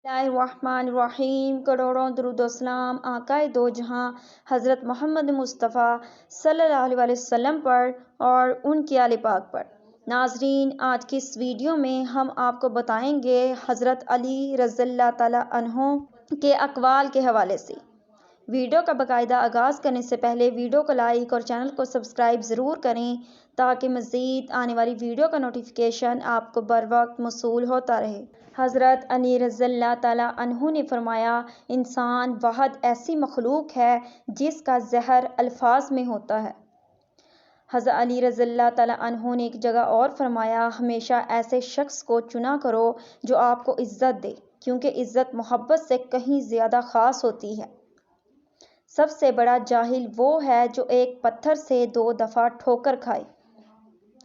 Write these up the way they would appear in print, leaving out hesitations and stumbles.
اللہ الرحمن الرحیم، کروڑوں درود و سلام آقائے دو جہاں حضرت محمد مصطفیٰ صلی اللہ علیہ وسلم پر اور ان کی آل پاک پر۔ ناظرین، آج کی اس ویڈیو میں ہم آپ کو بتائیں گے حضرت علی رضی اللہ تعالیٰ عنہ کے اقوال کے حوالے سے۔ ویڈیو کا باقاعدہ آغاز کرنے سے پہلے ویڈیو کو لائک اور چینل کو سبسکرائب ضرور کریں تاکہ مزید آنے والی ویڈیو کا نوٹیفیکیشن آپ کو بر وقت موصول ہوتا رہے۔ حضرت علی رضی اللہ تعالیٰ عنہ نے فرمایا، انسان واحد ایسی مخلوق ہے جس کا زہر الفاظ میں ہوتا ہے۔ حضرت علی رضی اللہ تعالیٰ عنہ نے ایک جگہ اور فرمایا، ہمیشہ ایسے شخص کو چنا کرو جو آپ کو عزت دے، کیونکہ عزت محبت سے کہیں زیادہ خاص ہوتی ہے۔ سب سے بڑا جاہل وہ ہے جو ایک پتھر سے 2 دفعہ ٹھوکر کھائے۔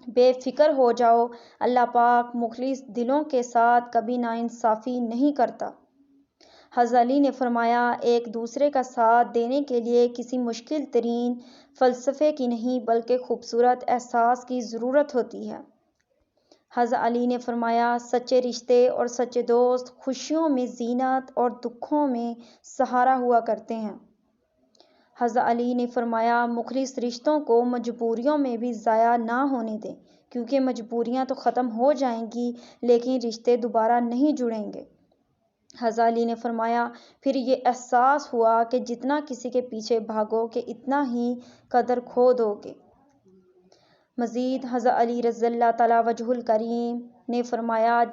بے فکر ہو جاؤ، اللہ پاک مخلص دلوں کے ساتھ کبھی ناانصافی نہیں کرتا۔ حضرت علی نے فرمایا، ایک دوسرے کا ساتھ دینے کے لیے کسی مشکل ترین فلسفے کی نہیں بلکہ خوبصورت احساس کی ضرورت ہوتی ہے۔ حضرت علی نے فرمایا، سچے رشتے اور سچے دوست خوشیوں میں زینت اور دکھوں میں سہارا ہوا کرتے ہیں۔ حضرت علی نے فرمایا، مخلص رشتوں کو مجبوریوں میں بھی ضائع نہ ہونے دیں، کیونکہ مجبوریاں تو ختم ہو جائیں گی لیکن رشتے دوبارہ نہیں جڑیں گے۔ حضرت علی نے فرمایا، پھر یہ احساس ہوا کہ جتنا کسی کے پیچھے بھاگو گے اتنا ہی قدر کھو دو گے۔ مزید حضرت علی رضی اللہ تعالیٰ وجہ الکریم نے فرمایا،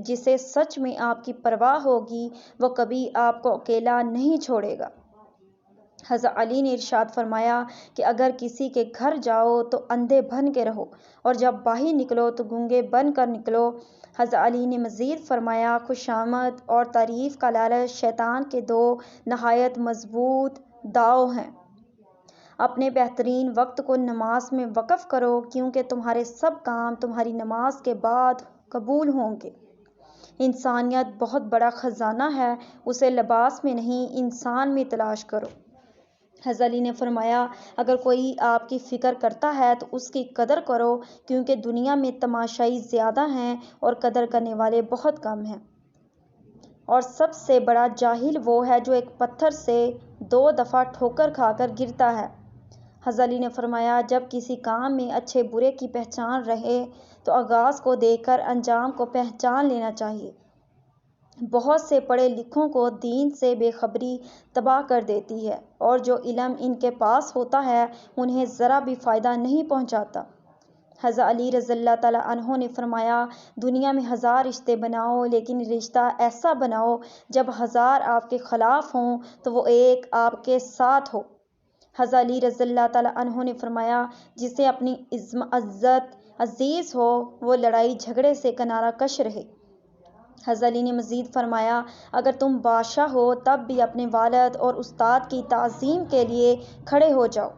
جسے سچ میں آپ کی پرواہ ہوگی وہ کبھی آپ کو اکیلا نہیں چھوڑے گا۔ حضرت علی نے ارشاد فرمایا کہ اگر کسی کے گھر جاؤ تو اندھے بن کے رہو اور جب باہر نکلو تو گونگے بن کر نکلو۔ حضرت علی نے مزید فرمایا، خوشامد اور تعریف کا لالچ شیطان کے 2 نہایت مضبوط داؤ ہیں۔ اپنے بہترین وقت کو نماز میں وقف کرو، کیونکہ تمہارے سب کام تمہاری نماز کے بعد قبول ہوں گے۔ انسانیت بہت بڑا خزانہ ہے، اسے لباس میں نہیں انسان میں تلاش کرو۔ حضرت علی نے فرمایا، اگر کوئی آپ کی فکر کرتا ہے تو اس کی قدر کرو، کیونکہ دنیا میں تماشائی زیادہ ہیں اور قدر کرنے والے بہت کم ہیں۔ اور سب سے بڑا جاہل وہ ہے جو ایک پتھر سے 2 دفعہ ٹھوکر کھا کر گرتا ہے۔ حضرت علی نے فرمایا، جب کسی کام میں اچھے برے کی پہچان رہے تو آغاز کو دیکھ کر انجام کو پہچان لینا چاہیے۔ بہت سے پڑھے لکھوں کو دین سے بے خبری تباہ کر دیتی ہے اور جو علم ان کے پاس ہوتا ہے انہیں ذرا بھی فائدہ نہیں پہنچاتا۔ حضرت علی رضی اللہ تعالیٰ عنہ نے فرمایا، دنیا میں 1000 رشتے بناؤ لیکن رشتہ ایسا بناؤ جب 1000 آپ کے خلاف ہوں تو وہ ایک آپ کے ساتھ ہو۔ حضرت علی رضی اللہ تعالیٰ عنہ نے فرمایا، جسے اپنی عزت عزیز ہو وہ لڑائی جھگڑے سے کنارہ کش رہے۔ حضرت علی نے مزید فرمایا، اگر تم بادشاہ ہو تب بھی اپنے والد اور استاد کی تعظیم کے لیے کھڑے ہو جاؤ۔